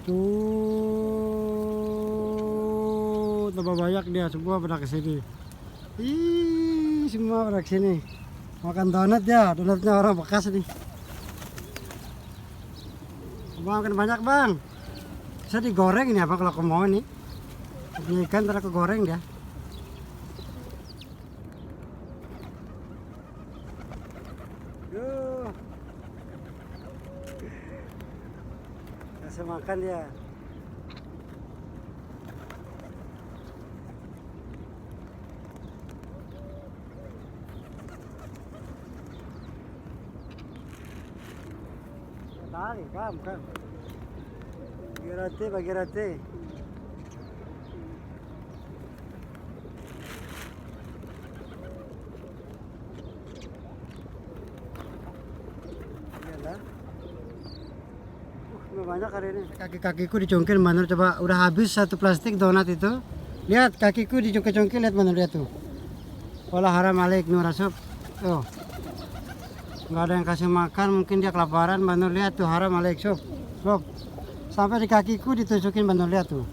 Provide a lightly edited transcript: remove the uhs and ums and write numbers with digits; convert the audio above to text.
Tuh, tambah banyak dia, semua pada kesini. Ih, semua pada kesini. Makan donat ya, donatnya orang bekas nih. Bang, makan banyak bang. Bisa digoreng ini apa kalau aku mau nih? Ini ikan ntar aku goreng dia. Yuh. Kasih makan dia. Tarik, kam. Bagi roti. Iyalah. Banyak hari ini. Kaki-kakiku dicongkel Manur, coba udah habis satu plastik donat itu. Lihat kakiku dicongkel-congkel, lihat Manur, lihat tuh. Wala haram alik nur asup. Tuh. Nggak ada yang kasih makan, mungkin dia kelaparan. Manur lihat tuh, haram alik, sob. Sampai di kakiku ditusukin Manur, lihat tuh.